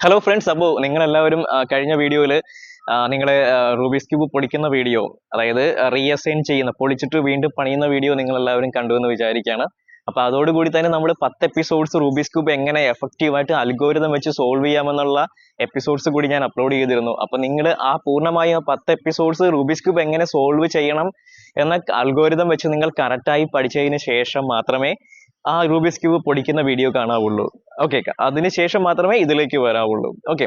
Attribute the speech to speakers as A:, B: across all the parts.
A: Hello friends, അപ്പോൾ നിങ്ങളെല്ലാവരും കഴിഞ്ഞ വീഡിയോയിൽ നിങ്ങൾ റൂബിക്സ് ക്യൂബ് പൊളിക്കുന്ന വീഡിയോ, അതായത് റീഅസൈൻ ചെയ്യുന്ന, പൊളിച്ചിട്ട് വീണ്ടും പണിയുന്ന വീഡിയോ നിങ്ങളെല്ലാവരും കണ്ടു എന്ന് വിചാരിക്കുകയാണ്. അപ്പോൾ അതോടുകൂടി തന്നെ നമ്മൾ 10 എപ്പിസോഡ്സ് റൂബിക്സ് ക്യൂബ് എങ്ങനെ എഫക്റ്റീവായിട്ട് അൽഗോരിതം വെച്ച് സോൾവ് ചെയ്യാമെന്നുള്ള എപ്പിസോഡ്സ് കൂടി ഞാൻ അപ്ലോഡ് ചെയ്തിരുന്നു. അപ്പോൾ നിങ്ങൾ ആ പൂർണ്ണമായും 10 എപ്പിസോഡ്സ് റൂബിക്സ് ക്യൂബ് എങ്ങനെ സോൾവ് ചെയ്യണം എന്ന അൽഗോരിതം വെച്ച് നിങ്ങൾ കറക്റ്റായി പഠിച്ചതിന് ശേഷം മാത്രമേ ആ റൂബിക്സ് ക്യൂബ് പൊടിക്കുന്ന വീഡിയോ കാണാവുള്ളൂ. ഓക്കെ, അതിനുശേഷം മാത്രമേ ഇതിലേക്ക് വരാവുള്ളൂ. ഓക്കെ,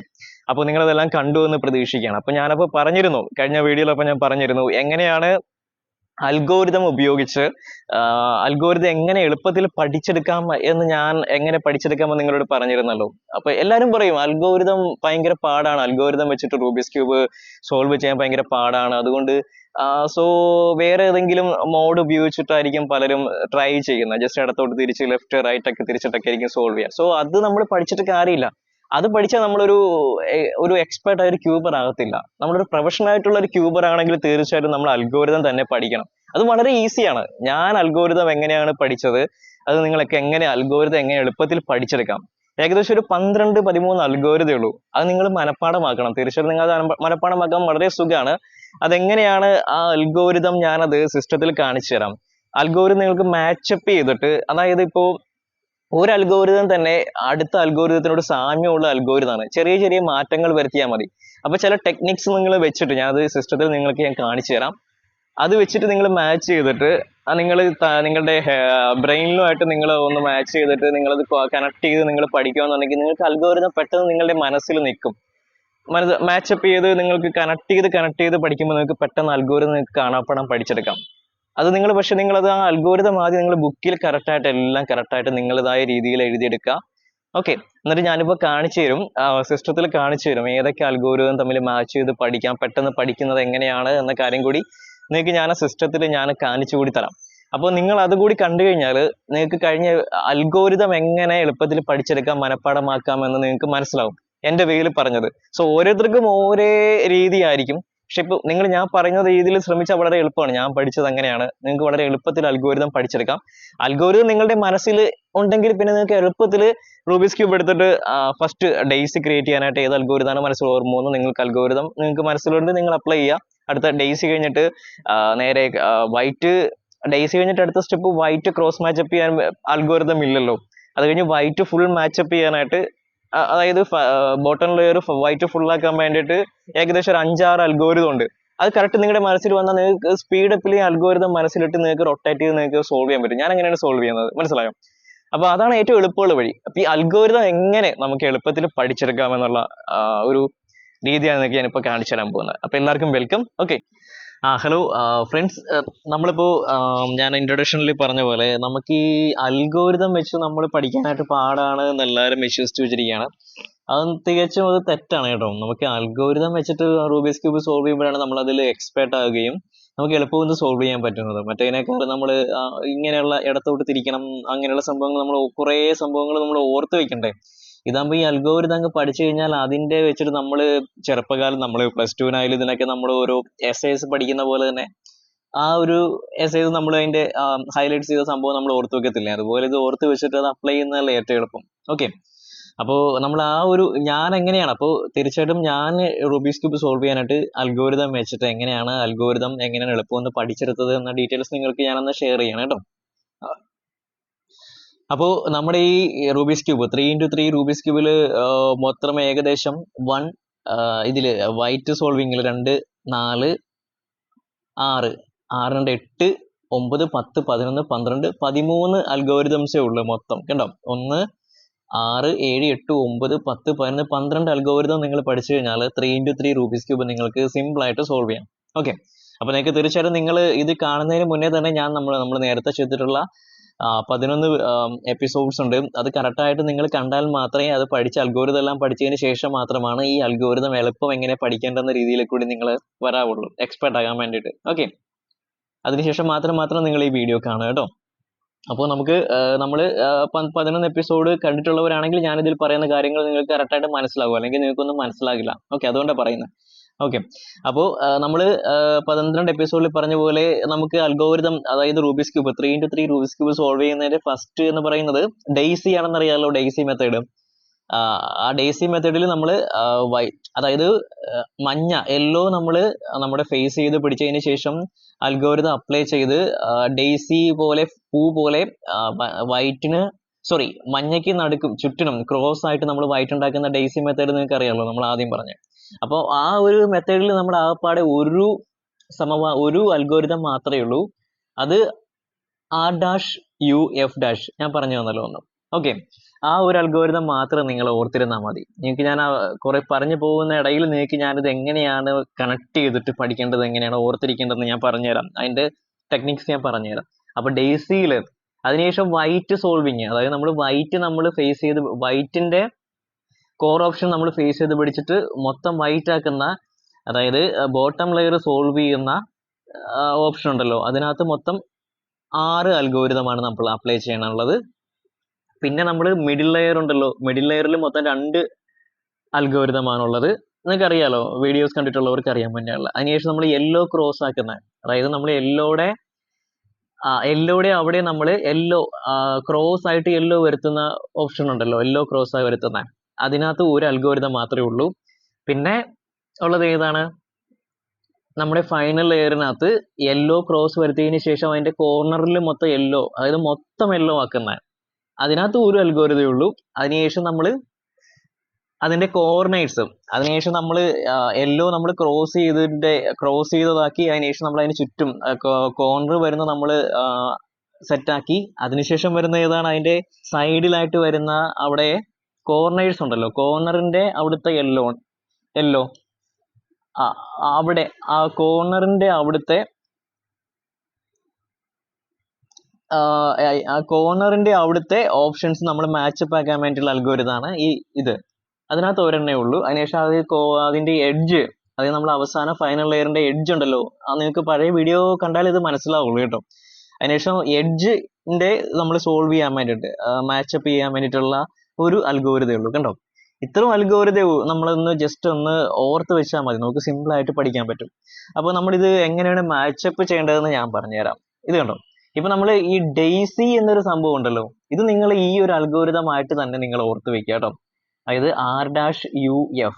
A: അപ്പോൾ നിങ്ങളതെല്ലാം കണ്ടു എന്ന് പ്രതീക്ഷിക്കുകയാണ്. അപ്പോൾ ഞാനപ്പോൾ പറഞ്ഞിരുന്നു, കഴിഞ്ഞ വീഡിയോയിലപ്പോൾ ഞാൻ പറഞ്ഞിരുന്നു എങ്ങനെയാണ് അൽഗോരിതം ഉപയോഗിച്ച് അൽഗോരിതം എങ്ങനെ എളുപ്പത്തിൽ പഠിച്ചെടുക്കാം എന്ന്. ഞാൻ എങ്ങനെ പഠിച്ചെടുക്കാമെന്ന് നിങ്ങളോട് പറഞ്ഞിരുന്നല്ലോ. അപ്പൊ എല്ലാവരും പറയും അൽഗോരിതം ഭയങ്കര പാടാണ്, അൽഗോരിതം വെച്ചിട്ട് റൂബിക്സ് ക്യൂബ് സോൾവ് ചെയ്യാൻ ഭയങ്കര പാടാണ്, അതുകൊണ്ട് സോ വേറെ ഏതെങ്കിലും മോഡ് ഉപയോഗിച്ചിട്ടായിരിക്കും പലരും ട്രൈ ചെയ്യുന്നത്. ജസ്റ്റ് ഇടത്തോട്ട് തിരിച്ച് ലെഫ്റ്റ് റൈറ്റ് ഒക്കെ തിരിച്ചിട്ടൊക്കെ ആയിരിക്കും സോൾവ് ചെയ്യുക. സോ അത് നമ്മൾ പഠിച്ചിട്ട് കാര്യമില്ല. അത് പഠിച്ചാൽ നമ്മളൊരു എക്സ്പെർട്ട് ആയ ഒരു ക്യൂബർ ആകത്തില്ല. നമ്മളൊരു പ്രൊഫഷണൽ ആയിട്ടുള്ള ഒരു ക്യൂബർ ആണെങ്കിൽ തീർച്ചയായിട്ടും നമ്മൾ അൽഗോരിതം തന്നെ പഠിക്കണം. അത് വളരെ ഈസിയാണ്. ഞാൻ അൽഗോരിതം എങ്ങനെയാണ് പഠിച്ചത്, അത് നിങ്ങൾക്ക് എങ്ങനെ അൽഗോരിതം എങ്ങനെ എളുപ്പത്തിൽ പഠിച്ചെടുക്കാം. ഏകദേശം ഒരു 12-13 അൽഗോരിതമേ ഉള്ളൂ. അത് നിങ്ങൾ മനഃപ്പാടമാക്കണം. തീർച്ചയായിട്ടും നിങ്ങൾ അത് മനഃപ്പാടമാക്കാൻ വളരെ സുഖമാണ്. അതെങ്ങനെയാണ് ആ അൽഗോരിതം ഞാനത് സിസ്റ്റത്തിൽ കാണിച്ചു തരാം. അൽഗോരിതം നിങ്ങൾക്ക് മാച്ചപ്പ് ചെയ്തിട്ട്, അതായത് ഇപ്പോൾ ഒരു അൽഗോരിതം തന്നെ അടുത്ത അൽഗോരിതത്തിനോട് സാമ്യമുള്ള അൽഗോരിതമാണ്. ചെറിയ ചെറിയ മാറ്റങ്ങൾ വരുത്തിയാൽ മതി. അപ്പൊ ചില ടെക്നിക്സ് നിങ്ങൾ വെച്ചിട്ട് ഞാനത് സിസ്റ്റത്തിൽ നിങ്ങൾക്ക് ഞാൻ കാണിച്ചു തരാം. അത് വെച്ചിട്ട് നിങ്ങൾ മാച്ച് ചെയ്തിട്ട് നിങ്ങൾ നിങ്ങളുടെ ബ്രെയിനിലുമായിട്ട് നിങ്ങൾ ഒന്ന് മാച്ച് ചെയ്തിട്ട് നിങ്ങളത് കണക്ട് ചെയ്ത് നിങ്ങൾ പഠിക്കുകയാണെന്നുണ്ടെങ്കിൽ നിങ്ങൾക്ക് അൽഗോരിതം പെട്ടെന്ന് നിങ്ങളുടെ മനസ്സിൽ നിൽക്കും. മാച്ചപ്പ് ചെയ്ത് നിങ്ങൾക്ക് കണക്ട് ചെയ്ത് പഠിക്കുമ്പോൾ നിങ്ങൾക്ക് പെട്ടെന്ന് അൽഗോരിതം നിങ്ങൾക്ക് കാണാപ്പാഠം പഠിച്ചെടുക്കാം. അത് നിങ്ങൾ പക്ഷെ നിങ്ങളത് ആ അൽഗോരിതം ആദ്യം നിങ്ങൾ ബുക്കിൽ കറക്റ്റായിട്ട് എല്ലാം കറക്റ്റായിട്ട് നിങ്ങളതായ രീതിയിൽ എഴുതിയെടുക്കുക. ഓക്കെ, എന്നിട്ട് ഞാനിപ്പോൾ കാണിച്ചു തരും, സിസ്റ്റത്തിൽ കാണിച്ചു തരും ഏതൊക്കെ അൽഗോരിതം തമ്മിൽ മാച്ച് ചെയ്ത് പഠിക്കാം, പെട്ടെന്ന് പഠിക്കുന്നത് എങ്ങനെയാണ് എന്ന കാര്യം കൂടി നിങ്ങൾക്ക് ഞാൻ ആ സിസ്റ്റത്തിൽ ഞാൻ കാണിച്ചു കൂടി തരാം. അപ്പോൾ നിങ്ങൾ അതുകൂടി കണ്ടു കഴിഞ്ഞാൽ നിങ്ങൾക്ക് കഴിഞ്ഞ അൽഗോരിതം എങ്ങനെ എളുപ്പത്തിൽ പഠിച്ചെടുക്കാം, മനഃപ്പാഠമാക്കാം എന്ന് നിങ്ങൾക്ക് മനസ്സിലാവും, എൻ്റെ വേയിൽ പറഞ്ഞത്. സോ ഓരോരുത്തർക്കും ഓരോ രീതിയായിരിക്കും. പക്ഷെ ഇപ്പൊ ഞാൻ പറയുന്ന രീതിയിൽ ശ്രമിച്ചാൽ വളരെ എളുപ്പമാണ്. ഞാൻ പഠിച്ചത് അങ്ങനെയാണ്. നിങ്ങൾക്ക് വളരെ എളുപ്പത്തിൽ അൽഗോരിതം പഠിച്ചെടുക്കാം. അൽഗോരിതം നിങ്ങളുടെ മനസ്സിൽ ഉണ്ടെങ്കിൽ പിന്നെ നിങ്ങൾക്ക് എളുപ്പത്തിൽ റൂബിക്സ് ക്യൂബ് എടുത്തിട്ട് ഫസ്റ്റ് ഡേയ്സി ക്രിയേറ്റ് ചെയ്യാനായിട്ട് ഏത് അൽഗോരിതമാണ് മനസ്സിൽ ഓർമ്മ വന്നു, നിങ്ങൾക്ക് അൽഗോരിതം നിങ്ങൾക്ക് മനസ്സിലുണ്ട്, നിങ്ങൾ അപ്ലൈ ചെയ്യുക. അടുത്ത ഡേയ്സി കഴിഞ്ഞിട്ട് നേരെ വൈറ്റ്, ഡേയ്സി കഴിഞ്ഞിട്ട് അടുത്ത സ്റ്റെപ്പ് വൈറ്റ് ക്രോസ് മാച്ചപ്പ് ചെയ്യാൻ അൽഗോരിതം ഇല്ലല്ലോ. അത് കഴിഞ്ഞ് വൈറ്റ് ഫുൾ മാച്ചപ്പ് ചെയ്യാനായിട്ട്, അതായത് ബോട്ടം ലെയർ വൈറ്റ് ഫുൾ ആക്കാൻ വേണ്ടിയിട്ട് ഏകദേശം ഒരു 5-6 അൽഗോരിതം ഉണ്ട്. അത് കറക്റ്റ് നിങ്ങളുടെ മനസ്സിൽ വന്നാൽ നിങ്ങൾക്ക് സ്പീഡപ്പിൽ അൽഗോരിതം മനസ്സിലിട്ട് നിങ്ങൾക്ക് റൊട്ടേറ്റ് ചെയ്ത് നിങ്ങൾക്ക് സോൾവ് ചെയ്യാൻ പറ്റും. ഞാൻ എങ്ങനെയാണ് സോൾവ് ചെയ്യുന്നത് മനസ്സിലായോ? അപ്പൊ അതാണ് ഏറ്റവും എളുപ്പമുള്ള വഴി. അപ്പൊ ഈ അൽഗോരിതം എങ്ങനെ നമുക്ക് എളുപ്പത്തിൽ പഠിച്ചെടുക്കാം എന്നുള്ള ഒരു രീതിയാണ് ഞാനിപ്പോൾ കാണിച്ചു തരാൻ പോകുന്നത്. അപ്പൊ എല്ലാവർക്കും വെൽക്കം. ഓക്കെ, ഹലോ ഫ്രണ്ട്സ്, നമ്മളിപ്പോ ഞാൻ ഇൻട്രൊഡക്ഷനിൽ പറഞ്ഞ പോലെ നമുക്ക് ഈ അൽഗോരിതം വെച്ച് നമ്മൾ പഠിക്കാനായിട്ട് പാടാണ് എന്ന് എല്ലാവരും വിശ്വസിച്ച് വെച്ചിരിക്കുകയാണ്. അത് തികച്ചും അത് തെറ്റാണ് കേട്ടോ. നമുക്ക് അൽഗോരിതം വെച്ചിട്ട് റൂബിക്സ് ക്യൂബ് സോൾവ് ചെയ്യുമ്പോഴാണ് നമ്മൾ അതിൽ എക്സ്പേർട്ട് ആവുകയും നമുക്ക് എളുപ്പമൊന്നും സോൾവ് ചെയ്യാൻ പറ്റുന്നത്. മറ്റേതിനേക്കാൾ നമ്മൾ ഇങ്ങനെയുള്ള ഇടത്തോട്ട് തിരിക്കണം, അങ്ങനെയുള്ള സംഭവങ്ങൾ, നമ്മൾ കുറേ സംഭവങ്ങൾ നമ്മൾ ഓർത്ത് വെക്കണ്ടേ. ഇതാകുമ്പോൾ ഈ അൽഗോരിതം അങ്ങ് പഠിച്ചു കഴിഞ്ഞാൽ അതിന്റെ വെച്ചിട്ട് നമ്മൾ ചെറുപ്പകാലം നമ്മൾ +2-നായാലും ഇതിനൊക്കെ നമ്മൾ ഓരോ എസ്സേസ് പഠിക്കുന്ന പോലെ തന്നെ ആ ഒരു എസ്സേസ് നമ്മൾ അതിന്റെ ഹൈലൈറ്റ്സ് ചെയ്ത സംഭവം നമ്മൾ ഓർത്ത് വെക്കത്തില്ലേ, അതുപോലെ ഇത് ഓർത്ത് വെച്ചിട്ട് അത് അപ്ലൈ ചെയ്യുന്നതല്ലേ ഏറ്റവും എളുപ്പം. ഓക്കെ, അപ്പോൾ നമ്മൾ ഞാൻ എങ്ങനെയാണ്, അപ്പോൾ തീർച്ചയായിട്ടും ഞാൻ റൂബിക്സ് ക്യൂബ് സോൾവ് ചെയ്യാനായിട്ട് അൽഗോരിതം വെച്ചിട്ട് എങ്ങനെയാണ് എളുപ്പമെന്ന് പഠിച്ചെടുത്തത് എന്ന ഡീറ്റെയിൽസ് നിങ്ങൾക്ക് ഞാനൊന്ന് ഷെയർ ചെയ്യണം കേട്ടോ. അപ്പോൾ നമ്മുടെ ഈ റൂബിക്സ് ക്യൂബ് 3x3 റൂബിക്സ് ക്യൂബിൽ മൊത്തം ഏകദേശം ഇതില് വൈറ്റ് സോൾവിങ്ങിൽ 2, 4, 6, 6, 2, 8, 9, 10, 11, 12, 13 അൽഗോരിതംസേ ഉള്ളൂ മൊത്തം കണ്ടോ. 1, 6, 7, 8, 9, 10, 11, 12 അൽഗോരിതം നിങ്ങൾ പഠിച്ചു കഴിഞ്ഞാൽ 3x3 റൂബിക്സ് ക്യൂബ് നിങ്ങൾക്ക് സിമ്പിൾ ആയിട്ട് സോൾവ് ചെയ്യാം. ഓക്കെ, അപ്പൊ നിങ്ങൾക്ക് തീർച്ചയായിട്ടും നിങ്ങൾ ഇത് കാണുന്നതിന് മുന്നേ തന്നെ ഞാൻ നമ്മൾ നേരത്തെ ചെയ്തിട്ടുള്ള 11 എപ്പിസോഡ്സ് ഉണ്ട്. അത് കറക്റ്റായിട്ട് നിങ്ങൾ കണ്ടാൽ മാത്രമേ, അത് അൽഗോരിതം എല്ലാം പഠിച്ചതിന് ശേഷം മാത്രമാണ് ഈ അൽഗോരിതം എളുപ്പം എങ്ങനെ പഠിക്കേണ്ടെന്ന രീതിയിൽ കൂടി നിങ്ങൾ വരാവുള്ളൂ, എക്സ്പെർട്ട് ആകാൻ വേണ്ടിയിട്ട്. ഓക്കെ, അതിനുശേഷം മാത്രം നിങ്ങൾ ഈ വീഡിയോ കാണുക കേട്ടോ. അപ്പോൾ നമ്മൾ 11 എപ്പിസോഡ് കണ്ടിട്ടുള്ളവരാണെങ്കിൽ ഞാനിതിൽ പറയുന്ന കാര്യങ്ങൾ നിങ്ങൾക്ക് കറക്റ്റായിട്ട് മനസ്സിലാകും, അല്ലെങ്കിൽ നിങ്ങൾക്കൊന്നും മനസ്സിലാകില്ല. ഓക്കെ, അതുകൊണ്ടാണ് പറയുന്നത്. ഓക്കെ, അപ്പോൾ നമ്മൾ 12 എപ്പിസോഡിൽ പറഞ്ഞ പോലെ നമുക്ക് അൽഗോരിതം, അതായത് Rubik's cube 3x3 Rubik's cube solve ചെയ്യുന്നതിന്റെ ഫസ്റ്റ് എന്ന് പറയുന്നത് ഡെയ്സി ആണെന്നറിയാമല്ലോ, ഡെയ്സി മെത്തേഡ്. ആ ഡെയ്സി മെത്തേഡിൽ നമ്മൾ അതായത് മഞ്ഞ യെല്ലോ നമ്മൾ നമ്മുടെ ഫേസ് ചെയ്ത് പിടിച്ചതിന് ശേഷം അൽഗോരിതം അപ്ലൈ ചെയ്ത് ഡെയ്സി പോലെ പൂ പോലെ വൈറ്റിന് മഞ്ഞയ്ക്ക് നടുക്കും ചുറ്റിനും ക്രോസ് ആയിട്ട് നമ്മൾ വൈറ്റ് ഉണ്ടാക്കുന്ന ഡെയ്സി മെത്തേഡ് നിങ്ങൾക്ക് അറിയാമല്ലോ, നമ്മൾ ആദ്യം പറഞ്ഞ. അപ്പോൾ ആ ഒരു മെത്തേഡിൽ നമ്മൾ ആകപ്പാടെ ഒരു അൽഗോരിതം മാത്രമേ ഉള്ളൂ. അത് R-U-F- ഞാൻ പറഞ്ഞു തന്നല്ലോ ഒന്ന്. ഓക്കെ, ആ ഒരു അൽഗോരിതം മാത്രം നിങ്ങൾ ഓർത്തിരുന്നാൽ മതി. നിങ്ങൾക്ക് ഞാൻ കുറെ പറഞ്ഞു പോകുന്ന ഇടയിൽ നിങ്ങൾക്ക് ഞാനിത് എങ്ങനെയാണ് കണക്ട് ചെയ്തിട്ട് പഠിക്കേണ്ടത്, എങ്ങനെയാണ് ഓർത്തിരിക്കേണ്ടതെന്ന് ഞാൻ പറഞ്ഞുതരാം. അതിന്റെ ടെക്നിക്സ് ഞാൻ പറഞ്ഞുതരാം. അപ്പൊ ഡെയ്സിയിൽ അതിനുശേഷം വൈറ്റ് സോൾവിങ്, അതായത് നമ്മൾ ഫേസ് ചെയ്ത് വൈറ്റിന്റെ കോർ ഓപ്ഷൻ നമ്മൾ ഫേസ് ചെയ്ത് പിടിച്ചിട്ട് മൊത്തം വൈറ്റ് ആക്കുന്ന, അതായത് ബോട്ടം ലെയർ സോൾവ് ചെയ്യുന്ന ഓപ്ഷൻ ഉണ്ടല്ലോ, അതിനകത്ത് മൊത്തം 6 അൽഗോരിതമാണ് നമ്മൾ അപ്ലൈ ചെയ്യാനുള്ളത്. പിന്നെ നമ്മൾ മിഡിൽ ലെയർ ഉണ്ടല്ലോ, മിഡിൽ ലെയറിൽ മൊത്തം 2 അൽഗോരിതമാണുള്ളത്. നിങ്ങൾക്ക് അറിയാലോ, വീഡിയോസ് കണ്ടിട്ടുള്ളവർക്ക് അറിയാൻ വേണ്ടിയുള്ള. അതിനുശേഷം നമ്മൾ യെല്ലോ ക്രോസ് ആക്കുന്ന, അതായത് നമ്മൾ യെല്ലോടെ അവിടെ നമ്മൾ യെല്ലോ ക്രോസ് ആയിട്ട് യെല്ലോ വരുത്തുന്ന ഓപ്ഷൻ ഉണ്ടല്ലോ, യെല്ലോ ക്രോസ് ആയി വരുത്തുന്ന, അതിനകത്ത് ഒരു അൽഗോരിതം മാത്രമേ ഉള്ളൂ. പിന്നെ ഉള്ളത് ഏതാണ്, നമ്മുടെ ഫൈനൽ ലെയറിനകത്ത് യെല്ലോ ക്രോസ് വരുത്തിയതിന് ശേഷം അതിന്റെ കോർണറിൽ മൊത്തം യെല്ലോ, അതായത് മൊത്തം യെല്ലോ ആക്കുന്ന, അതിനകത്ത് ഒരു അൽഗോരിതമേ ഉള്ളൂ. അതിനുശേഷം നമ്മൾ അതിന്റെ കോർണേഴ്സ്, അതിനുശേഷം നമ്മൾ യെല്ലോ നമ്മൾ ക്രോസ് ചെയ്തതാക്കി, അതിനുശേഷം നമ്മൾ അതിന് ചുറ്റും കോർണർ വരുന്ന നമ്മൾ സെറ്റാക്കി. അതിനുശേഷം വരുന്ന ഏതാണ്, അതിന്റെ സൈഡിലായിട്ട് വരുന്ന അവിടെ കോർണേഴ്സ് ഉണ്ടല്ലോ, കോർണറിന്റെ അവിടുത്തെ യെല്ലോ അവിടെ ആ കോർണറിന്റെ അവിടുത്തെ ഓപ്ഷൻസ് നമ്മൾ മാച്ചപ്പ് ആക്കാൻ വേണ്ടിയിട്ടുള്ള അൽഗോരിതമാണ് ഇത്. അതിനകത്ത് ഒരെണ്ണേ ഉള്ളൂ. അതിനുശേഷം അതിന്റെ എഡ്ജ്, അതായത് നമ്മൾ അവസാന ഫൈനൽ ലെയറിന്റെ എഡ്ജ് ഉണ്ടല്ലോ, നിങ്ങൾക്ക് പഴയ വീഡിയോ കണ്ടാൽ ഇത് മനസ്സിലാവുള്ളൂ കേട്ടോ. അതിനുശേഷം എഡ്ജിന്റെ നമ്മൾ സോൾവ് ചെയ്യാൻ വേണ്ടിയിട്ട്, മാച്ചപ്പ് ചെയ്യാൻ വേണ്ടിയിട്ടുള്ള ഒരു അൽഗോരിതമേ ഉള്ളൂ കണ്ടോ. ഇത്രയും അൽഗോരിതം നമ്മളൊന്ന് ജസ്റ്റ് ഒന്ന് ഓർത്ത് വെച്ചാൽ മതി, നമുക്ക് സിമ്പിൾ ആയിട്ട് പഠിക്കാൻ പറ്റും. അപ്പോൾ നമ്മളിത് എങ്ങനെയാണ് മാച്ചപ്പ് ചെയ്യേണ്ടതെന്ന് ഞാൻ പറഞ്ഞുതരാം. ഇത് കണ്ടോ, ഇപ്പൊ നമ്മൾ ഈ ഡെയ്സി എന്നൊരു സംഭവം ഉണ്ടല്ലോ, ഇത് നിങ്ങൾ ഈ ഒരു അൽഗോരിതമായിട്ട് തന്നെ നിങ്ങൾ ഓർത്ത് വെക്കുക കേട്ടോ. അതായത് R-U-F.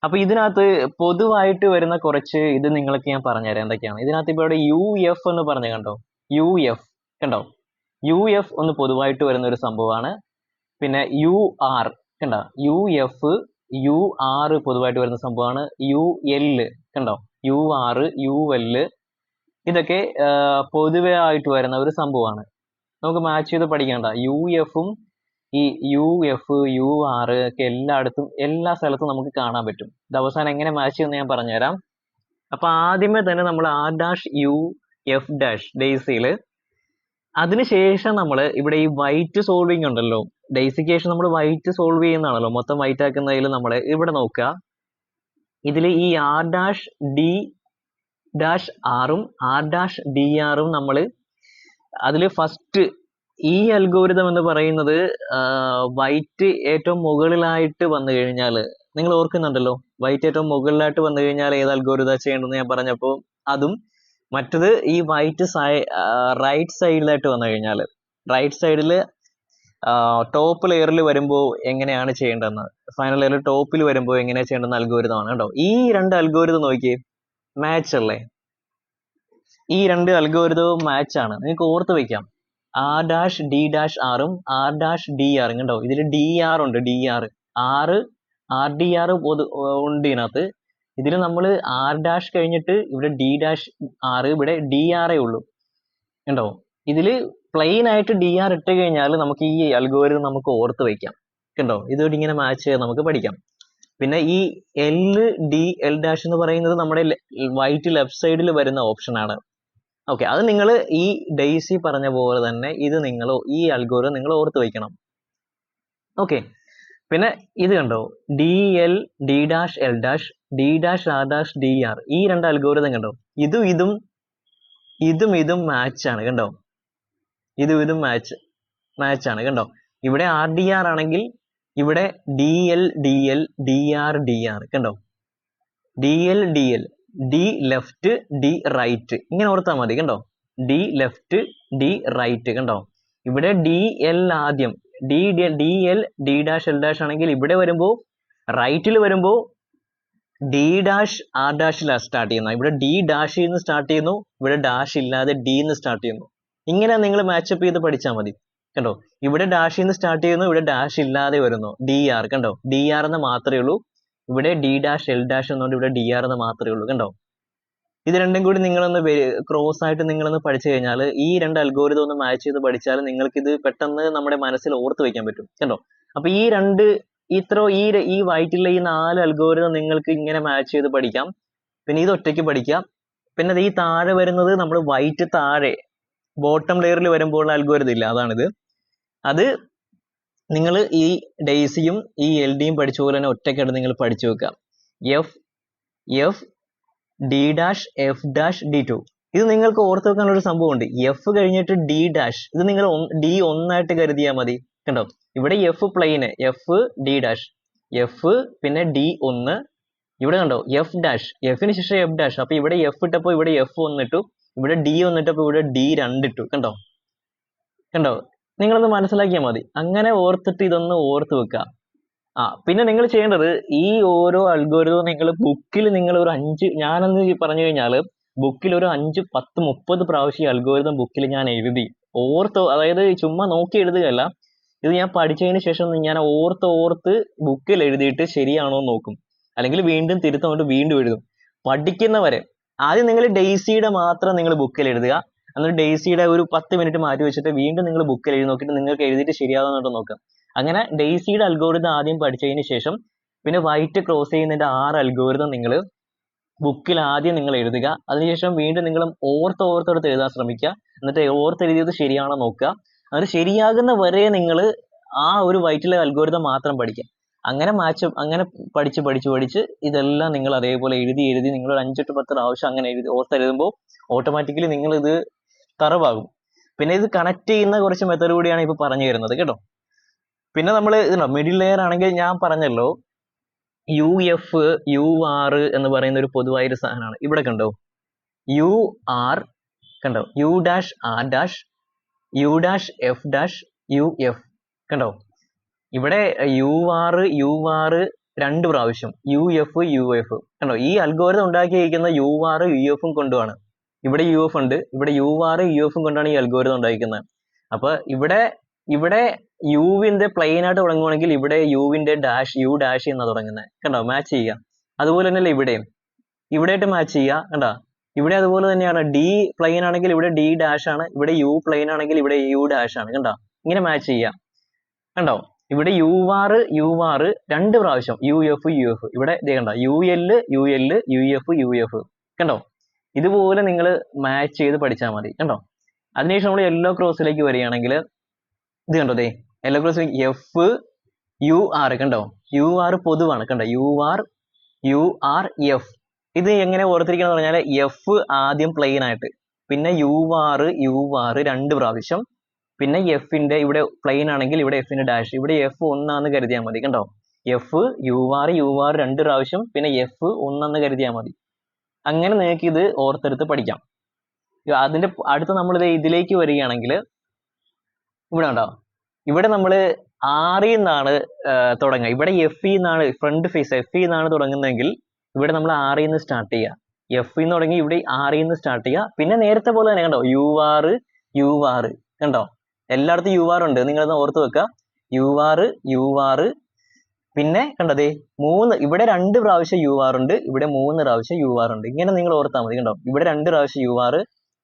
A: അപ്പൊ ഇതിനകത്ത് പൊതുവായിട്ട് വരുന്ന കുറച്ച് ഇത് നിങ്ങൾക്ക് ഞാൻ പറഞ്ഞുതരാം എന്തൊക്കെയാണ്. ഇതിനകത്ത് ഇപ്പൊ ഇവിടെ UF എന്ന് പറഞ്ഞു കണ്ടോ, UF കണ്ടോ, UF ഒന്ന് പൊതുവായിട്ട് വരുന്ന ഒരു സംഭവമാണ്. പിന്നെ UR കണ്ടോ, UR പൊതുവായിട്ട് വരുന്ന സംഭവമാണ്. UL കണ്ടോ, UR UL ഇതൊക്കെ പൊതുവെ ആയിട്ട് വരുന്ന ഒരു സംഭവമാണ്. നമുക്ക് മാച്ച് ചെയ്ത് പഠിക്കേണ്ട. UFഉം ഈ UF UR ഒക്കെ എല്ലാ സ്ഥലത്തും നമുക്ക് കാണാൻ പറ്റും. ഇത് അവസാനം എങ്ങനെ മാച്ച് ചെയ്യുമെന്ന് ഞാൻ പറഞ്ഞുതരാം. അപ്പൊ ആദ്യമേ തന്നെ നമ്മൾ R-U-F- ഡെയ്സിയിൽ, അതിനുശേഷം നമ്മൾ ഇവിടെ ഈ വൈറ്റ് സോൾവിങ് ഉണ്ടല്ലോ, ഡെയ്സിക്ക് ശേഷം നമ്മൾ വൈറ്റ് സോൾവ് ചെയ്യുന്നതാണല്ലോ, മൊത്തം വൈറ്റ് ആക്കുന്നതിൽ നമ്മൾ ഇവിടെ നോക്കുക, ഇതിൽ ഈ R-D-R-ഉം R-DR-ഉം നമ്മൾ അതിൽ ഫസ്റ്റ് ഈ അൽഗോരിതം എന്ന് പറയുന്നത് വൈറ്റ് ഏറ്റവും മുകളിലായിട്ട് വന്നു കഴിഞ്ഞാൽ, നിങ്ങൾ ഓർക്കുന്നുണ്ടല്ലോ, വൈറ്റ് ഏറ്റവും മുകളിലായിട്ട് വന്നു കഴിഞ്ഞാൽ ഏത് അൽഗോരിതം ചെയ്യേണ്ടതെന്ന് ഞാൻ പറഞ്ഞപ്പോൾ അതും, മറ്റത് ഈ വൈറ്റ് റൈറ്റ് സൈഡിലായിട്ട് വന്നു കഴിഞ്ഞാൽ, റൈറ്റ് സൈഡിൽ ടോപ്പ് ലെയറിൽ വരുമ്പോൾ എങ്ങനെയാണ് ചെയ്യേണ്ടതെന്ന്, ഫൈനൽ ലെയറിൽ ടോപ്പിൽ വരുമ്പോൾ എങ്ങനെയാണ് ചെയ്യേണ്ടതെന്ന് അൽഗോരിതമാണ് കേട്ടോ. ഈ 2 അൽഗോരിതം നോക്കിയേ, മാച്ച് അല്ലേ, ഈ 2 അൽഗോരിതവും മാച്ച് ആണ്. നിങ്ങൾക്ക് ഓർത്ത് വെക്കാം, R-D-R-ഉം R-DR കണ്ടോ, ഇതിൽ DR ഉണ്ട്, DR RDR ഉണ്ട് ഇതിനകത്ത്. ഇതിൽ നമ്മൾ R- കഴിഞ്ഞിട്ട് ഇവിടെ D-R, ഇവിടെ DR ഉള്ളൂ കണ്ടോ. ഇതില് പ്ലെയിൻ ആയിട്ട് DR ഇട്ട് കഴിഞ്ഞാൽ നമുക്ക് ഈ അൽഗോരിതം നമുക്ക് ഓർത്ത് വെക്കാം കണ്ടോ. ഇതോട് ഇങ്ങനെ മാച്ച് ചെയ്ത് നമുക്ക് പഠിക്കാം. പിന്നെ ഈ L' എന്ന് പറയുന്നത് നമ്മുടെ വൈറ്റ് ലെഫ്റ്റ് സൈഡിൽ വരുന്ന ഓപ്ഷൻ ആണ്. ഓക്കെ, അത് നിങ്ങൾ ഈ ഡെയ്സി പറഞ്ഞ പോലെ തന്നെ ഇത് നിങ്ങൾ ഈ അൽഗോരിതം നിങ്ങൾ ഓർത്ത് വയ്ക്കണം. ഓക്കെ, പിന്നെ ഇത് കണ്ടോ, DL D-L' D-R-DR ഈ 2 അൽഗോരിതം കണ്ടോ, ഇതും മാച്ച് ആണ് കണ്ടോ, ഇതും മാച്ച് ആണ് കണ്ടോ. ഇവിടെ RDR ആണെങ്കിൽ ഇവിടെ DL DR കണ്ടോ, DL D left D right, ഇങ്ങനെ ഓർത്താൽ മതി കണ്ടോ. D ലെഫ്റ്റ് D റൈറ്റ് കണ്ടോ. ഇവിടെ DL ആദ്യം, D L D dash L dash ആണെങ്കിൽ ഇവിടെ വരുമ്പോൾ റൈറ്റിൽ വരുമ്പോൾ ഡി ഡാഷ് ആർ ഡാഷിലാണ് സ്റ്റാർട്ട് ചെയ്യുന്നത്. ഇവിടെ ഡി ഡാഷിൽ നിന്ന് സ്റ്റാർട്ട് ചെയ്യുന്നു, ഇവിടെ ഡാഷ് ഇല്ലാതെ ഡി എന്ന് സ്റ്റാർട്ട് ചെയ്യുന്നു. ഇങ്ങനെ നിങ്ങൾ മാച്ചപ്പ് ചെയ്ത് പഠിച്ചാൽ മതി. കണ്ടോ, ഇവിടെ ഡാഷിൽ നിന്ന് സ്റ്റാർട്ട് ചെയ്യുന്നു, ഇവിടെ ഡാഷ് ഇല്ലാതെ വരുന്നു, ഡി ആർ. കണ്ടോ, ഡി ആർ എന്ന് മാത്രമേ ഉള്ളൂ. ഇവിടെ ഡി ഡാഷ് എൽ ഡാഷ് എന്നുകൊണ്ട് ഇവിടെ ഡി ആർ എന്ന് മാത്രമേ ഉള്ളൂ. കണ്ടോ, ഇത് രണ്ടും കൂടി നിങ്ങളൊന്ന് ക്രോസ് ആയിട്ട് നിങ്ങളൊന്ന് പഠിച്ചു കഴിഞ്ഞാൽ, ഈ രണ്ട് അൽഗോരിതം ഒന്ന് മാച്ച് ചെയ്ത് പഠിച്ചാൽ നിങ്ങൾക്ക് ഇത് പെട്ടെന്ന് നമ്മുടെ മനസ്സിൽ ഓർത്ത് വെക്കാൻ പറ്റും. കണ്ടോ, അപ്പൊ ഈ രണ്ട് ഈ വൈറ്റിലെ ഈ 4 അൽഗോരിതം നിങ്ങൾക്ക് ഇങ്ങനെ മാച്ച് ചെയ്ത് പഠിക്കാം. പിന്നെ ഇത് ഒറ്റയ്ക്ക് പഠിക്കാം. പിന്നെ ഈ താഴെ വരുന്നത് നമ്മൾ വൈറ്റ് താഴെ ബോട്ടം ലെയറിൽ വരുമ്പോൾ അൽഗോരിതം ഇല്ല, അതാണിത്. അത് നിങ്ങൾ ഈ ഡെയ്സിയും ഈ എൽ ഡിയും പഠിച്ച പോലെ തന്നെ ഒറ്റയ്ക്കായിട്ട് നിങ്ങൾ പഠിച്ചു വെക്കാം. F D dash F dash D to, ഇത് നിങ്ങൾക്ക് ഓർത്ത് വെക്കാനുള്ള ഒരു സംഭവമുണ്ട്. എഫ് കഴിഞ്ഞിട്ട് ഡി ഡാഷ്, ഇത് നിങ്ങൾ ഡി ഒന്നായിട്ട് കരുതിയാൽ മതി. കണ്ടോ, ഇവിടെ എഫ് പ്ലെയിന്, എഫ് ഡി ഡാഷ്, എഫ് പിന്നെ ഡി ഒന്ന്. ഇവിടെ കണ്ടോ എഫ് ഡാഷ്, എഫിന് ശേഷം എഫ് ഡാഷ്. അപ്പൊ ഇവിടെ എഫ് ഇട്ടപ്പോ ഇവിടെ എഫ് ഒന്നിട്ടു, ഇവിടെ ഡി ഒന്നിട്ടപ്പോ ഇവിടെ ഡി രണ്ടിട്ടു. കണ്ടോ, കണ്ടോ, നിങ്ങളൊന്ന് മനസ്സിലാക്കിയാൽ മതി. അങ്ങനെ ഓർത്തിട്ട് ഇതൊന്ന് ഓർത്ത് വെക്കുക. പിന്നെ നിങ്ങൾ ചെയ്യേണ്ടത്, ഈ ഓരോ അൽഗോരിതവും നിങ്ങൾ ബുക്കിൽ നിങ്ങൾ ഒരു 5, ഞാനെന്ന് പറഞ്ഞു കഴിഞ്ഞാൽ ബുക്കിൽ ഒരു 5, 10, 30 പ്രാവശ്യം ഈ അൽഗോരിതം ബുക്കിൽ ഞാൻ എഴുതി ഓർത്ത്, അതായത് ചുമ്മാ നോക്കി എഴുതുകയല്ല, ഇത് ഞാൻ പഠിച്ചതിന് ശേഷം ഞാൻ ഓർത്ത് ബുക്കിൽ എഴുതിയിട്ട് ശരിയാണോ നോക്കും, അല്ലെങ്കിൽ വീണ്ടും തിരുത്തുകൊണ്ട് വീണ്ടും എഴുതും. പഠിക്കുന്നവരെ ആദ്യം നിങ്ങൾ ഡെയ്സിയുടെ മാത്രം നിങ്ങൾ ബുക്കിൽ എഴുതുക, എന്നിട്ട് ഡെയ്സിയുടെ ഒരു 10 മിനിറ്റ് മാറ്റി വെച്ചിട്ട് വീണ്ടും നിങ്ങൾ ബുക്കിൽ എഴുതി നോക്കിയിട്ട് നിങ്ങൾക്ക് എഴുതിയിട്ട് ശരിയാവുന്നുണ്ടോ നോക്കാം. അങ്ങനെ ഡെയ്സിയുടെ അൽഗോരിതം ആദ്യം പഠിച്ചതിന് ശേഷം പിന്നെ വൈറ്റ് ക്രോസ് ചെയ്യുന്നതിന്റെ 6 അൽഗോരിതം നിങ്ങൾ ബുക്കിൽ ആദ്യം നിങ്ങൾ എഴുതുക. അതിനുശേഷം വീണ്ടും നിങ്ങൾ ഓർത്തെടുത്ത് എഴുതാൻ ശ്രമിക്കുക. എന്നിട്ട് ഓർത്തെഴുതിയത് ശരിയാണോ നോക്കുക. എന്നിട്ട് ശരിയാകുന്ന വരെ നിങ്ങൾ ആ ഒരു വൈറ്റിലെ അൽഗോരിതം മാത്രം പഠിക്കുക. അങ്ങനെ പഠിച്ച് ഇതെല്ലാം നിങ്ങൾ അതേപോലെ എഴുതി നിങ്ങൾ ഒരു 5 to 10 പ്രാവശ്യം അങ്ങനെ ഓർത്തെഴുതുമ്പോൾ ഓട്ടോമാറ്റിക്കലി നിങ്ങൾ ഇത് തറവാകും. പിന്നെ ഇത് കണക്ട് ചെയ്യുന്ന കുറച്ച് മെത്തേഡ് കൂടിയാണ് ഇപ്പൊ പറഞ്ഞു തരുന്നത് കേട്ടോ. പിന്നെ നമ്മൾ മിഡിൽ ലെയർ ആണെങ്കിൽ ഞാൻ പറഞ്ഞല്ലോ, യു എഫ് യു ആർ എന്ന് പറയുന്ന ഒരു പൊതുവായൊരു സാധനമാണ്. ഇവിടെ കണ്ടോ, യു ആർ, കണ്ടോ, U dash R dash, U dash F dash, U F. കണ്ടോ, ഇവിടെ യു ആർ 2 പ്രാവശ്യം, യു എഫ്. കണ്ടോ, ഈ അൽഗോരിതം ഉണ്ടാക്കിയിരിക്കുന്ന യു ആർ യു എഫും കൊണ്ടുമാണ്. ഇവിടെ യു എഫ് ഉണ്ട്, ഇവിടെ യു ആർ യു എഫും കൊണ്ടാണ് ഈ അൽഗോരിതം ഉണ്ടായിരിക്കുന്നത്. അപ്പൊ ഇവിടെ യുവിന്റെ പ്ലെയിൻ ആയിട്ട് തുടങ്ങുവാണെങ്കിൽ ഇവിടെ യുവിന്റെ ഡാഷ്, യു ഡാഷ് എന്നാ തുടങ്ങുന്നത്. കണ്ടോ, മാച്ച് ചെയ്യുക. അതുപോലെ തന്നെയല്ലേ ഇവിടെയായിട്ട് മാച്ച് ചെയ്യുക. കണ്ടോ, ഇവിടെ അതുപോലെ തന്നെയാണ്. ഡി പ്ലെയിൻ ആണെങ്കിൽ ഇവിടെ ഡി ഡാഷ് ആണ്, ഇവിടെ യു പ്ലെയിൻ ആണെങ്കിൽ ഇവിടെ യു ഡാഷ് ആണ്. കണ്ടോ, ഇങ്ങനെ മാച്ച് ചെയ്യുക. കണ്ടോ, ഇവിടെ യു ആർ 2 പ്രാവശ്യം, യു എഫ്. ഇവിടെ കണ്ടോ, യു എഫ്. കണ്ടോ, ഇതുപോലെ നിങ്ങൾ മാച്ച് ചെയ്ത് പഠിച്ചാൽ മതി. കണ്ടോ, അതിനുശേഷം നമ്മൾ യെല്ലോ ക്രോസിലേക്ക് വരികയാണെങ്കിൽ ഇത് കണ്ടോ, yellow cross F U R. കണ്ടോ, യു ആർ പൊതുവാണ്. കണ്ടോ, യു ആർ എഫ്. ഇത് എങ്ങനെ ഓർത്തിരിക്കണം എന്ന് പറഞ്ഞാൽ, എഫ് ആദ്യം പ്ലെയിൻ ആയിട്ട്, പിന്നെ യു ആർ 2 പ്രാവശ്യം, പിന്നെ എഫിന്റെ ഇവിടെ പ്ലെയിൻ ആണെങ്കിൽ ഇവിടെ എഫിന്റെ ഡാഷ്, ഇവിടെ എഫ് ഒന്നാന്ന് കരുതിയാൽ മതി. കണ്ടോ, എഫ് യു ആർ 2 പ്രാവശ്യം, പിന്നെ എഫ് ഒന്നെന്ന് കരുതിയാൽ മതി. അങ്ങനെ നിങ്ങൾക്ക് ഇത് ഓർത്തെടുത്ത് പഠിക്കാം. അതിന്റെ അടുത്ത് നമ്മൾ ഇതിലേക്ക് വരികയാണെങ്കിൽ ഇവിടെ ഉണ്ടോ, ഇവിടെ നമ്മൾ ആറിൽ നിന്നാണ് തുടങ്ങുക. ഇവിടെ എഫ് നിന്നാണ് ഫ്രണ്ട് ഫേസ്, എഫ് നിന്നാണ് തുടങ്ങുന്നതെങ്കിൽ ഇവിടെ നമ്മൾ ആറിൽ നിന്ന് സ്റ്റാർട്ട് ചെയ്യുക. എഫ് നിന്ന് തുടങ്ങി ഇവിടെ ആറിൽ നിന്ന് സ്റ്റാർട്ട് ചെയ്യുക. പിന്നെ നേരത്തെ പോലെ തന്നെ കണ്ടോ, യു ആർ. കണ്ടോ, എല്ലായിടത്തും യു ആർ ഉണ്ട്, നിങ്ങളത് ഓർത്ത് വെക്കുക. You are. പിന്നെ കണ്ടതേ 3, ഇവിടെ 2 പ്രാവശ്യം യു ആർ ഉണ്ട്, ഇവിടെ 3 പ്രാവശ്യം യു ആർ ഉണ്ട്. ഇങ്ങനെ നിങ്ങൾ ഓർത്താൽ മതി. കണ്ടോ, ഇവിടെ 2 പ്രാവശ്യം യു ആർ,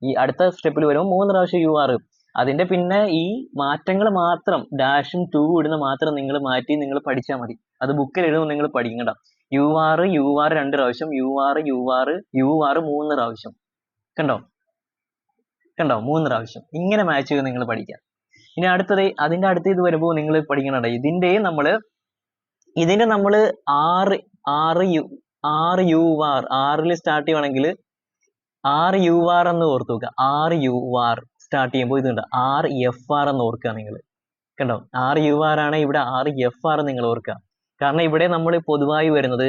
A: ഈ അടുത്ത സ്റ്റെപ്പിൽ വരുമ്പോൾ 3 പ്രാവശ്യം യു ആർ. അതിന്റെ പിന്നെ ഈ മാറ്റങ്ങൾ മാത്രം, ഡാഷും 2 ഇടുന്ന മാത്രം നിങ്ങൾ മാറ്റി നിങ്ങൾ പഠിച്ചാൽ മതി. അത് ബുക്കിൽ എഴുതുമ്പോൾ നിങ്ങൾ പഠിക്കും. കണ്ടോ, യു ആർ 2 പ്രാവശ്യം, യു ആർ 3 പ്രാവശ്യം. കണ്ടോ, 3 പ്രാവശ്യം. ഇങ്ങനെ മാച്ച് ചെയ്ത് നിങ്ങൾ പഠിക്കാം. ഇനി അതിന്റെ അടുത്ത ഇത് വരുമ്പോൾ നിങ്ങൾ പഠിക്കണ ഇതിന്റെ നമ്മള് ആറ് യു ആർ, ആറിൽ സ്റ്റാർട്ട് ചെയ്യുവാണെങ്കിൽ യു ആർ എന്ന് ഓർത്ത് വെക്കുക. യു ആർ സ്റ്റാർട്ട് ചെയ്യുമ്പോൾ ഇത് കണ്ടോ, എഫ് എന്ന് ഓർക്കുക നിങ്ങൾ. കണ്ടോ, യു ആർ ആണ്, ഇവിടെ എഫ് നിങ്ങൾ ഓർക്കുക. കാരണം ഇവിടെ നമ്മൾ പൊതുവായി വരുന്നത്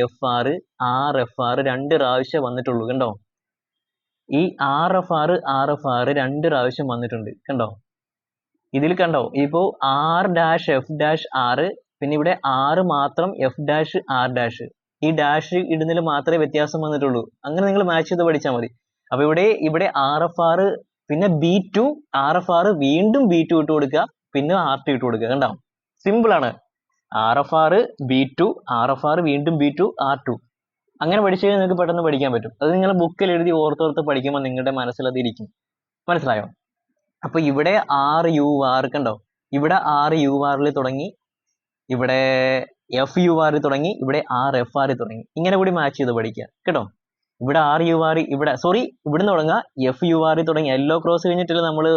A: എഫ് ആർ 2 പ്രാവശ്യം വന്നിട്ടുള്ളൂ. കണ്ടോ, ഈ എഫ് ആർ 2 പ്രാവശ്യം വന്നിട്ടുണ്ട്. കണ്ടോ, ഇതിൽ കണ്ടോ ഇപ്പോ ആർ ഡാഷ് എഫ് ഡാഷ് ആറ്, പിന്നെ ഇവിടെ ആറ് മാത്രം എഫ് ഡാഷ് ആർ ഡാഷ്, ഈ ഡാഷ് ഇടുന്നതിൽ മാത്രമേ വ്യത്യാസം വന്നിട്ടുള്ളൂ. അങ്ങനെ നിങ്ങൾ മാച്ച് ചെയ്ത് പഠിച്ചാൽ മതി. അപ്പൊ ഇവിടെ ആർ എഫ് ആർ, പിന്നെ B2 ആർ എഫ് ആർ, വീണ്ടും B2 ഇട്ട് കൊടുക്കുക, പിന്നെ R2 ഇട്ട് കൊടുക്കുക. കണ്ടോ, സിമ്പിൾ ആണ്. R F R B2 R F R വീണ്ടും B2 R2, അങ്ങനെ പഠിച്ചു കഴിഞ്ഞാൽ നിങ്ങൾക്ക് പെട്ടെന്ന് പഠിക്കാൻ പറ്റും. അത് നിങ്ങൾ ബുക്കിൽ എഴുതി ഓർത്തോർത്ത് പഠിക്കുമ്പോൾ നിങ്ങളുടെ മനസ്സിൽ അത് ഇരിക്കും. മനസ്സിലായോ? അപ്പൊ ഇവിടെ RUR കണ്ടോ, ഇവിടെ RUR തുടങ്ങി, ഇവിടെ FUR തുടങ്ങി, ഇവിടെ RFR തുടങ്ങി. ഇങ്ങനെ കൂടി മാച്ച് ചെയ്ത് പഠിക്കുക കേട്ടോ. ഇവിടെ RUR, ഇവിടെ സോറി ഇവിടുന്ന് തുടങ്ങുക, FUR തുടങ്ങി, യെല്ലോ ക്രോസ് കഴിഞ്ഞിട്ടില്ല നമ്മൾ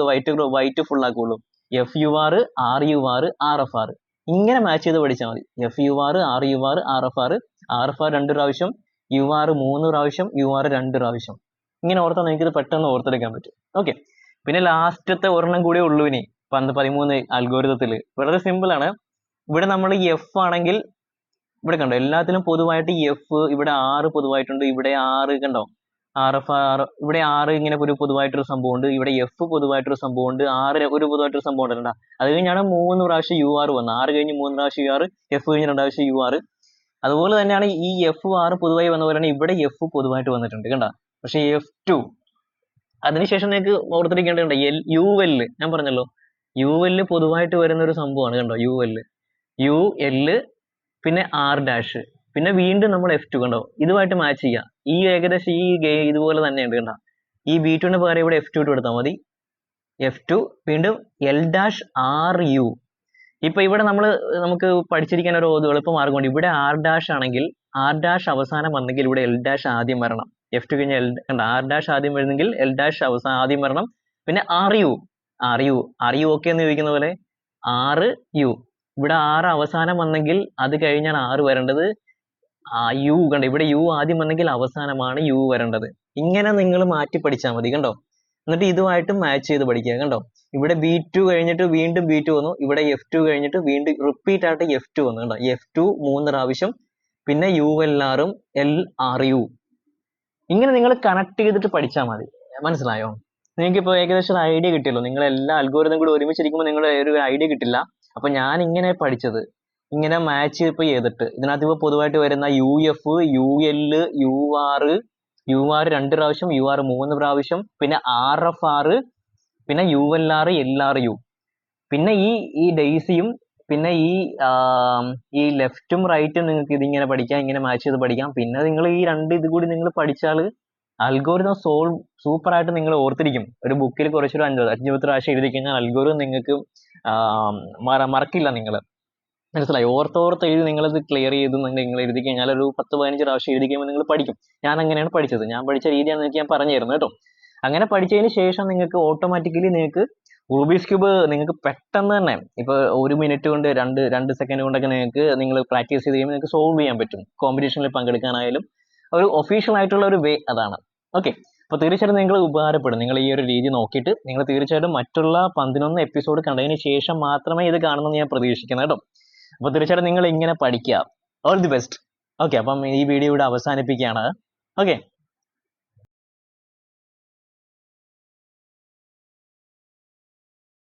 A: വൈറ്റ് ഫുൾ ആക്കുള്ളൂ. FUR RUR RFR, ഇങ്ങനെ മാച്ച് ചെയ്ത് പഠിച്ചാൽ മതി. FUR RUR RFR, RFR 2 പ്രാവശ്യം, UR 3 പ്രാവശ്യം, UR 2 പ്രാവശ്യം. ഇങ്ങനെ ഓർത്താൽ നിങ്ങൾക്ക് പെട്ടെന്ന് ഓർത്തെടുക്കാൻ പറ്റും. ഓക്കെ, പിന്നെ ലാസ്റ്റത്തെ ഒരെണ്ണം കൂടെ ഉള്ളൂ ഇനി 13 അൽഗോരിതത്തിൽ. വളരെ സിമ്പിൾ ആണ്. ഇവിടെ നമ്മൾ എഫ് ആണെങ്കിൽ ഇവിടെ കണ്ടോ എല്ലാത്തിലും പൊതുവായിട്ട് എഫ്, ഇവിടെ ആറ് പൊതുവായിട്ടുണ്ട്, ഇവിടെ ആറ് കണ്ടോ RFR, ഇവിടെ ആറ് ഇങ്ങനെ ഒരു പൊതുവായിട്ടൊരു സംഭവം ഉണ്ട്, ഇവിടെ എഫ് പൊതുവായിട്ടൊരു സംഭവം ഉണ്ട്, ആറ് ഒരു പൊതുവായിട്ടൊരു സംഭവം ഉണ്ട്. അത് കഴിഞ്ഞാണ് 3 പ്രാവശ്യം UR വന്നത്. 6 കഴിഞ്ഞ് 3 പ്രാവശ്യം UR, എഫ് കഴിഞ്ഞ് 2 പ്രാവശ്യം UR. അതുപോലെ തന്നെയാണ് ഈ FR പൊതുവായി വന്ന പോലെയാണ് ഇവിടെ എഫ് പൊതുവായിട്ട് വന്നിട്ടുണ്ട് കണ്ട. പക്ഷെ F2 അതിനുശേഷം നിങ്ങൾക്ക് ഓർത്തിരിക്കേണ്ടതുണ്ട് UL. ഞാൻ പറഞ്ഞല്ലോ UL പൊതുവായിട്ട് വരുന്ന ഒരു സംഭവമാണ് കണ്ടോ. UL പിന്നെ R ഡാഷ്, പിന്നെ വീണ്ടും നമ്മൾ F2 കണ്ടോ, ഇതുമായിട്ട് മാച്ച് ചെയ്യാം. ഈ ഏകദേശം ഈ ഇതുപോലെ തന്നെയുണ്ട് കണ്ടോ. ഈ B2 ന് പകരം ഇവിടെ F2 ഇട്ട് കൊടുത്താൽ മതി. F2 വീണ്ടും L-RU. ഇപ്പൊ ഇവിടെ നമുക്ക് പഠിച്ചിരിക്കാൻ ഒരു എളുപ്പ മാർഗമുണ്ട്. ഇവിടെ R ഡാഷ് ആണെങ്കിൽ R ഡാഷ് അവസാനം വന്നെങ്കിൽ ഇവിടെ L ഡാഷ് ആദ്യം വരണം. F2 കഴിഞ്ഞ കണ്ട R ഡാഷ് ആദ്യം വരുന്നെങ്കിൽ L ഡാഷ് ആദ്യം വരണം. പിന്നെ RU ഓക്കെ എന്ന് ചോദിക്കുന്ന പോലെ RU, ഇവിടെ R അവസാനം വന്നെങ്കിൽ അത് കഴിഞ്ഞാണ് R വരേണ്ടത്. U കണ്ടോ, ഇവിടെ U ആദ്യം വന്നെങ്കിൽ അവസാനമാണ് U വരേണ്ടത്. ഇങ്ങനെ നിങ്ങൾ മാറ്റി പഠിച്ചാൽ മതി കണ്ടോ. എന്നിട്ട് ഇതുമായിട്ട് മാച്ച് ചെയ്ത് പഠിക്കുക കണ്ടോ. ഇവിടെ B2 കഴിഞ്ഞിട്ട് വീണ്ടും B2 വന്നു, ഇവിടെ F2 കഴിഞ്ഞിട്ട് വീണ്ടും റിപ്പീറ്റ് ആയിട്ട് F2 വന്നു കണ്ടോ. F2 3 പ്രാവശ്യം, പിന്നെ ULR ഉം LRU. ഇങ്ങനെ നിങ്ങൾ കണക്ട് ചെയ്തിട്ട് പഠിച്ചാൽ മതി. മനസ്സിലായോ? നിങ്ങൾക്ക് ഇപ്പോൾ ഏകദേശം ഒരു ഐഡിയ കിട്ടിയല്ലോ. നിങ്ങൾ എല്ലാ അൽഗോരിതം കൂടി ഒരുമിച്ചിരിക്കുമ്പോൾ നിങ്ങളുടെ ഒരു ഐഡിയ കിട്ടില്ല. അപ്പൊ ഞാൻ ഇങ്ങനെ പഠിച്ചത്, ഇങ്ങനെ മാച്ച് ഇപ്പൊ ചെയ്തിട്ട് ഇതിനകത്ത് ഇപ്പൊ പൊതുവായിട്ട് വരുന്ന UF, UL, UR 2 പ്രാവശ്യം, UR 3 പ്രാവശ്യം, പിന്നെ RFR, പിന്നെ ULR, LRU, പിന്നെ ഈ ഡെയ്സിയും, പിന്നെ ഈ ലെഫ്റ്റും റൈറ്റും നിങ്ങൾക്ക് ഇതിങ്ങനെ പഠിക്കാം, ഇങ്ങനെ മാച്ച് ചെയ്ത് പഠിക്കാം. പിന്നെ നിങ്ങൾ ഈ രണ്ട് ഇത് കൂടി നിങ്ങൾ പഠിച്ചാൽ അൽഗോരിതം സൂപ്പർ ആയിട്ട് നിങ്ങൾ ഓർത്തിരിക്കും. ഒരു ബുക്കിൽ കുറച്ചൊരു 5-10 പ്രാവശ്യം എഴുതി കഴിഞ്ഞാൽ അൽഗോരിതം നിങ്ങൾക്ക് മറക്കില്ല. നിങ്ങൾ മനസ്സിലായി, ഓർത്തോർത്ത് എഴുതി നിങ്ങളത് ക്ലിയർ ചെയ്ത് നിങ്ങൾ എഴുതി കഴിഞ്ഞാൽ ഒരു 10-15 പ്രാവശ്യം എഴുതി കഴിയുമ്പോൾ നിങ്ങൾ പഠിക്കും. ഞാൻ അങ്ങനെയാണ് പഠിച്ചത്. ഞാൻ പഠിച്ച രീതിയാണ് നിങ്ങൾക്ക് ഞാൻ പറഞ്ഞു തരുന്നത് കേട്ടോ. അങ്ങനെ പഠിച്ചതിന് ശേഷം നിങ്ങൾക്ക് ഓട്ടോമാറ്റിക്കലി നിങ്ങൾക്ക് റൂബിക്സ് ക്യൂബ് നിങ്ങൾക്ക് പെട്ടെന്ന് തന്നെ ഇപ്പൊ 1 മിനിറ്റ് കൊണ്ട് 2 സെക്കൻഡ് കൊണ്ടൊക്കെ നിങ്ങൾ പ്രാക്ടീസ് ചെയ്ത് കഴിയുമ്പോൾ നിങ്ങൾക്ക് സോൾവ് ചെയ്യാൻ പറ്റും. കോമ്പറ്റീഷനിൽ പങ്കെടുക്കാനായാലും ഒരു ഒഫീഷ്യൽ ആയിട്ടുള്ള ഒരു വേ അതാണ്. ഓക്കെ, അപ്പൊ തീർച്ചയായിട്ടും നിങ്ങൾ ഉപകാരപ്പെടും. നിങ്ങൾ ഈ ഒരു രീതി നോക്കിയിട്ട് നിങ്ങൾ തീർച്ചയായിട്ടും മറ്റുള്ള 11 എപ്പിസോഡ് കണ്ടതിന് ശേഷം മാത്രമേ ഇത് കാണുമെന്ന് ഞാൻ പ്രതീക്ഷിക്കുന്നത് കേട്ടോ. അപ്പൊ തീർച്ചയായിട്ടും നിങ്ങൾ ഇങ്ങനെ പഠിക്കുക. All the best. ഓക്കെ, അപ്പം ഈ വീഡിയോ ഇവിടെ അവസാനിപ്പിക്കുകയാണ്. ഓക്കെ.